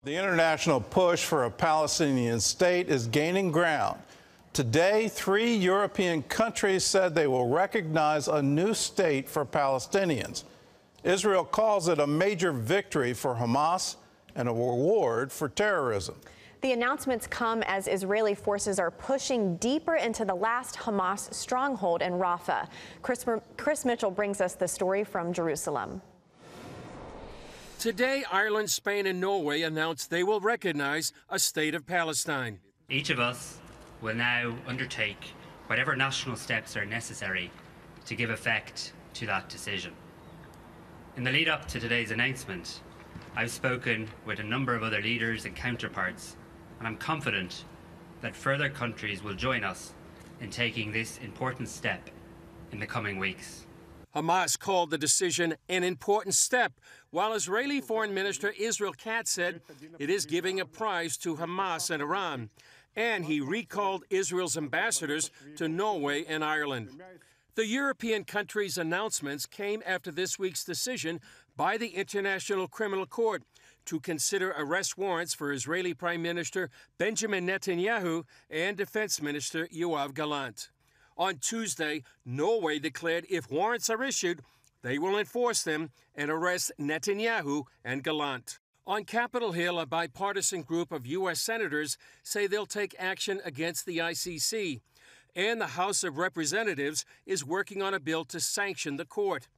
The international push for a Palestinian state is gaining ground. Today, 3 European countries said they will recognize a new state for Palestinians. Israel calls it a major victory for Hamas and a reward for terrorism. The announcements come as Israeli forces are pushing deeper into the last Hamas stronghold in Rafah. Chris Mitchell brings us the story from Jerusalem. Today, Ireland, Spain, and Norway announced they will recognize a state of Palestine. Each of us will now undertake whatever national steps are necessary to give effect to that decision. In the lead up to today's announcement, I've spoken with a number of other leaders and counterparts, and I'm confident that further countries will join us in taking this important step in the coming weeks. Hamas called the decision an important step, while Israeli Foreign Minister Israel Katz said it is giving a prize to Hamas and Iran. And he recalled Israel's ambassadors to Norway and Ireland. The European countries' announcements came after this week's decision by the International Criminal Court to consider arrest warrants for Israeli Prime Minister Benjamin Netanyahu and Defense Minister Yoav Gallant. On Tuesday, Norway declared if warrants are issued, they will enforce them and arrest Netanyahu and Gallant. On Capitol Hill, a bipartisan group of U.S. senators say they'll take action against the ICC, and the House of Representatives is working on a bill to sanction the court.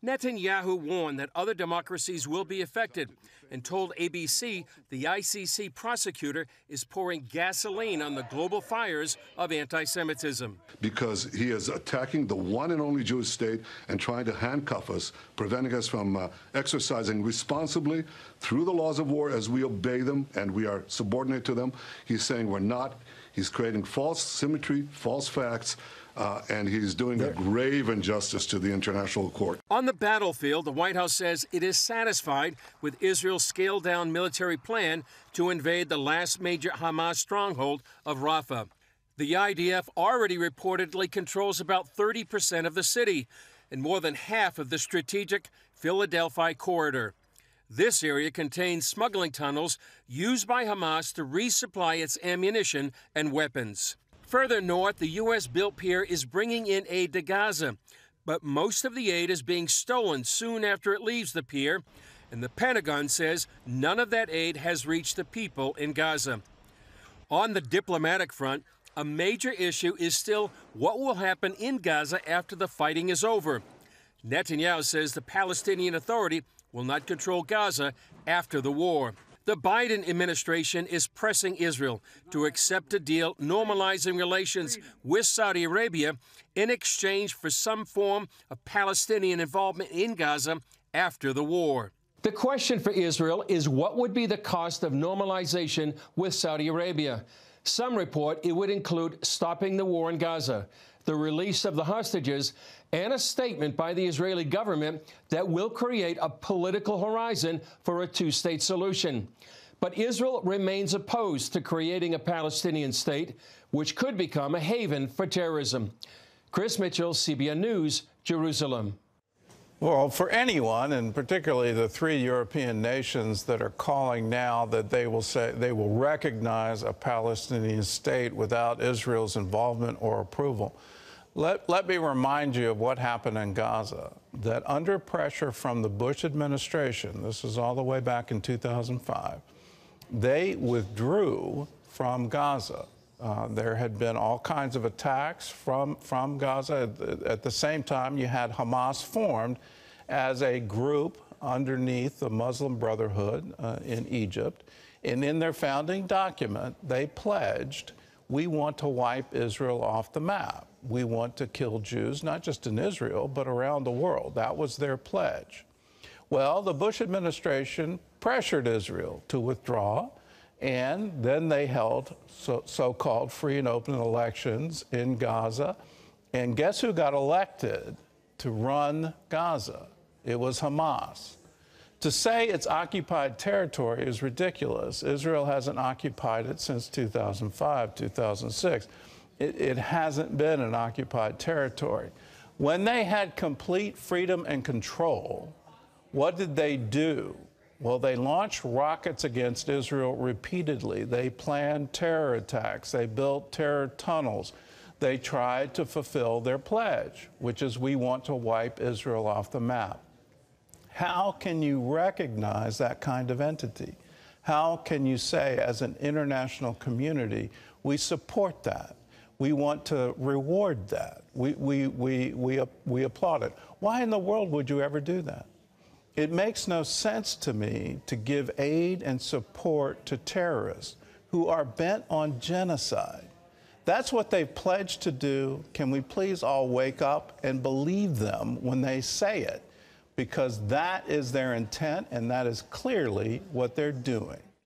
Netanyahu warned that other democracies will be affected and told ABC the ICC prosecutor is pouring gasoline on the global fires of anti-Semitism. Because he is attacking the one and only Jewish state and trying to handcuff us, preventing us from exercising responsibly through the laws of war as we obey them and we are subordinate to them. He's saying we're not. He's creating false symmetry, false facts, and he's doing a grave injustice to the international court. On the battlefield, the White House says it is satisfied with Israel's scaled-down military plan to invade the last major Hamas stronghold of Rafah. The IDF already reportedly controls about 30% of the city and more than half of the strategic Philadelphia corridor. This area contains smuggling tunnels used by Hamas to resupply its ammunition and weapons. Further north, the U.S.-built pier is bringing in aid to Gaza, but most of the aid is being stolen soon after it leaves the pier, and the Pentagon says none of that aid has reached the people in Gaza. On the diplomatic front, a major issue is still what will happen in Gaza after the fighting is over. Netanyahu says the Palestinian Authority will not control Gaza after the war. The Biden administration is pressing Israel to accept a deal normalizing relations with Saudi Arabia in exchange for some form of Palestinian involvement in Gaza after the war. The question for Israel is what would be the cost of normalization with Saudi Arabia? Some report it would include stopping the war in Gaza, the release of the hostages, and a statement by the Israeli government that will create a political horizon for a two-state solution. But Israel remains opposed to creating a Palestinian state, which could become a haven for terrorism. Chris Mitchell, CBN News, Jerusalem. Well, for anyone, and particularly the 3 European nations that are calling now that they will recognize a Palestinian state without Israel's involvement or approval, let me remind you of what happened in Gaza, that under pressure from the Bush administration, this is all the way back in 2005, they withdrew from Gaza. There had been all kinds of attacks from Gaza. At the same time, you had Hamas formed as a group underneath the Muslim Brotherhood in Egypt. And in their founding document, they pledged, we want to wipe Israel off the map. We want to kill Jews, not just in Israel, but around the world. That was their pledge. Well, the Bush administration pressured Israel to withdraw, and then they held so-called free and open elections in Gaza. And guess who got elected to run Gaza? It was Hamas. To say it's occupied territory is ridiculous. Israel hasn't occupied it since 2005, 2006. It hasn't been an occupied territory. When they had complete freedom and control, what did they do? Well, they launched rockets against Israel repeatedly. They planned terror attacks. They built terror tunnels. They tried to fulfill their pledge, which is we want to wipe Israel off the map. How can you recognize that kind of entity? How can you say, as an international community, we support that? We want to reward that. We applaud it. Why in the world would you ever do that? It makes no sense to me to give aid and support to terrorists who are bent on genocide. That's what they've pledged to do. Can we please all wake up and believe them when they say it? Because that is their intent, and that is clearly what they're doing.